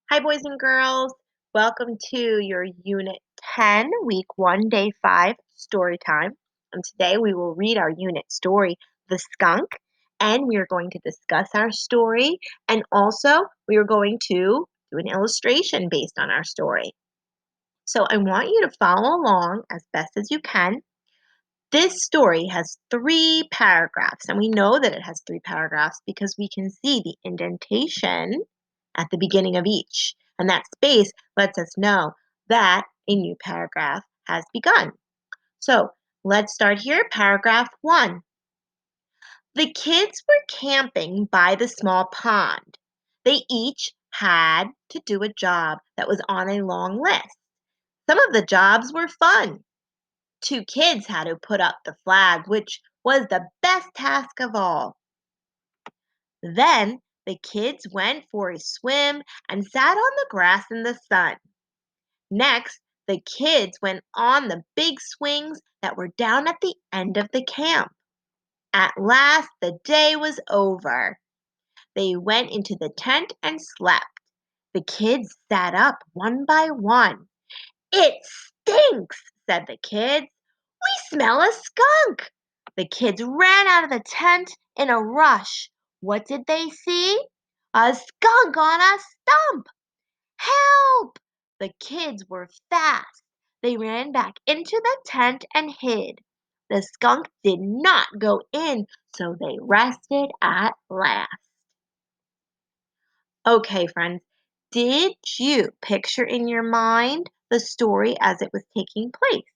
Hi, boys and girls. Welcome to your Unit 10, Week 1, Day 5 story time. And today we will read our unit story, The Skunk, and we are going to discuss our story. And also, we are going to do an illustration based on our story. So I want you to follow along as best as you can. This story has 3 paragraphs, and we know that it has 3 paragraphs because we can see the indentation at the beginning of each. And that space lets us know that a new paragraph has begun. So let's start here. Paragraph 1. The kids were camping by the small pond. They each had to do a job that was on a long list. Some of the jobs were fun. 2 kids had to put up the flag, which was the best task of all. Then the kids went for a swim and sat on the grass in the sun. Next, the kids went on the big swings that were down at the end of the camp. At last, the day was over. They went into the tent and slept. The kids sat up one by one. "It stinks," said the kids. "We smell a skunk." The kids ran out of the tent in a rush. What did they see? A skunk on a stump! "Help!" The kids were fast. They ran back into the tent and hid. The skunk did not go in, so they rested at last. Okay, friends, did you picture in your mind the story as it was taking place?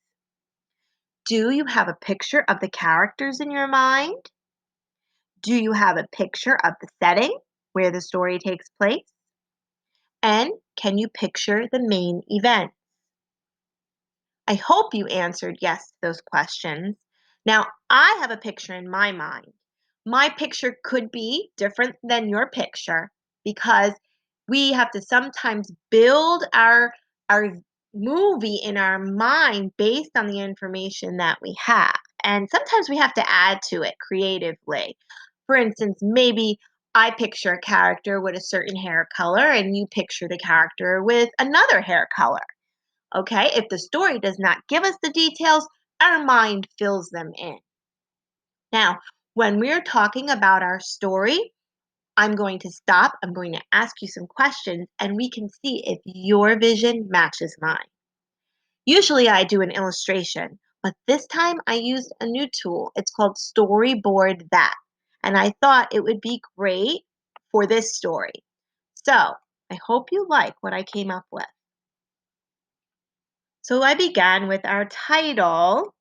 Do you have a picture of the characters in your mind? Do you have a picture of the setting where the story takes place? And can you picture the main event? I hope you answered yes to those questions. Now, I have a picture in my mind. My picture could be different than your picture because we have to sometimes build our movie in our mind based on the information that we have. And sometimes we have to add to it creatively. For instance, maybe I picture a character with a certain hair color and you picture the character with another hair color. Okay, if the story does not give us the details, our mind fills them in. Now, when we're talking about our story, I'm going to stop. I'm going to ask you some questions, and we can see if your vision matches mine. Usually, I do an illustration, but this time I used a new tool. It's called Storyboard That, and I thought it would be great for this story. So, I hope you like what I came up with. So, I began with our title.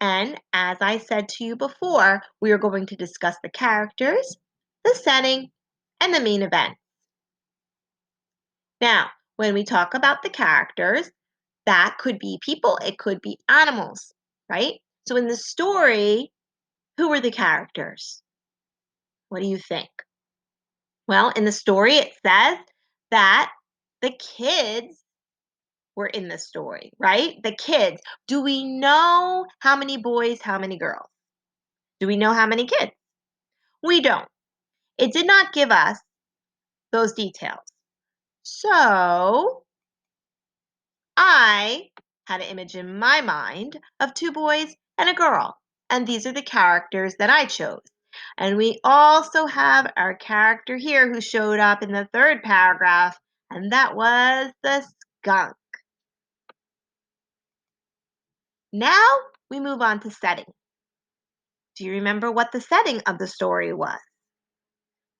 And as I said to you before, we are going to discuss the characters, the setting, and the main event. Now, when we talk about the characters, that could be people, it could be animals, right? So in the story, who were the characters? What do you think? Well, in the story, it says that the kids were in the story, right? The kids. Do we know how many boys, how many girls? Do we know how many kids? We don't. It did not give us those details. So I had an image in my mind of 2 boys and a girl. And these are the characters that I chose. And we also have our character here who showed up in the 3rd paragraph, and that was the skunk. Now we move on to setting. Do you remember what the setting of the story was?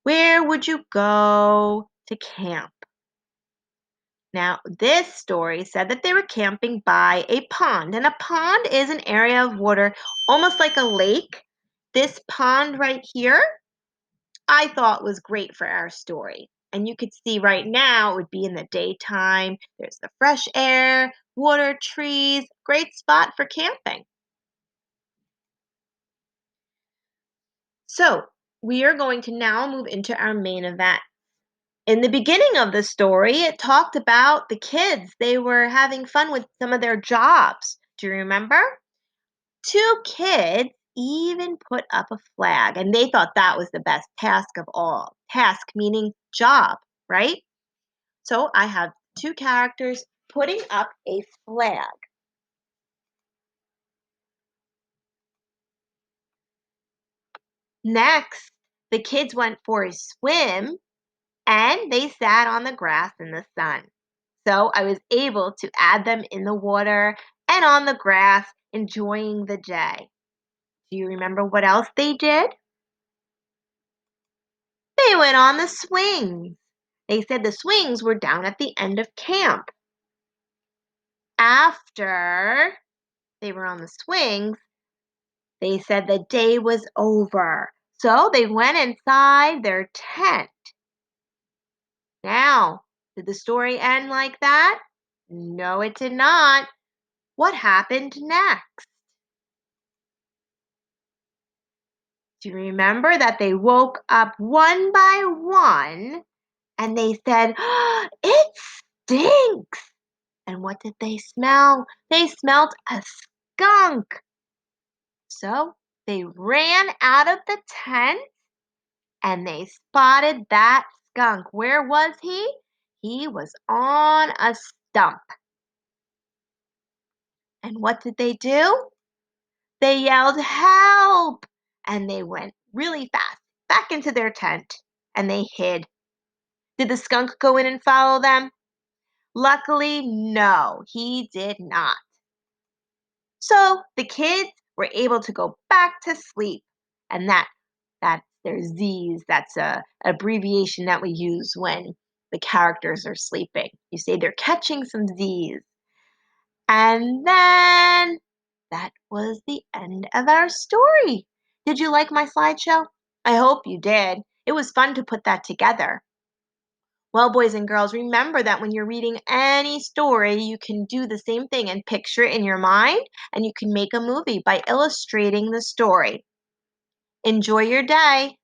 Where would you go to camp? Now, this story said that they were camping by a pond, and a pond is an area of water almost like a lake. This pond right here, I thought was great for our story. And you could see right now it would be in the daytime. There's the fresh air, water, trees, great spot for camping. So, we are going to now move into our main event. In the beginning of the story, it talked about the kids. They were having fun with some of their jobs. Do you remember? 2 kids even put up a flag, and they thought that was the best task of all. Task meaning job, right? So I have two characters putting up a flag. Next, the kids went for a swim and they sat on the grass in the sun. So I was able to add them in the water and on the grass, enjoying the day. Do you remember what else they did? They went on the swings. They said the swings were down at the end of camp. After they were on the swings, they said the day was over. So they went inside their tent. Now, did the story end like that? No, it did not. What happened next? Do you remember that they woke up one by one and they said, "It stinks." And what did they smell? They smelled a skunk. So they ran out of the tent and they spotted that skunk. Where was he? He was on a stump. And what did they do? They yelled, "Help!" And they went really fast back into their tent and they hid. Did the skunk go in and follow them? Luckily, no, he did not. So the kids were able to go back to sleep. And that's their Z's. That's a abbreviation that we use when the characters are sleeping. You say they're catching some Z's. And then that was the end of our story. Did you like my slideshow? I hope you did. It was fun to put that together. Well, boys and girls, remember that when you're reading any story, you can do the same thing and picture it in your mind, and you can make a movie by illustrating the story. Enjoy your day.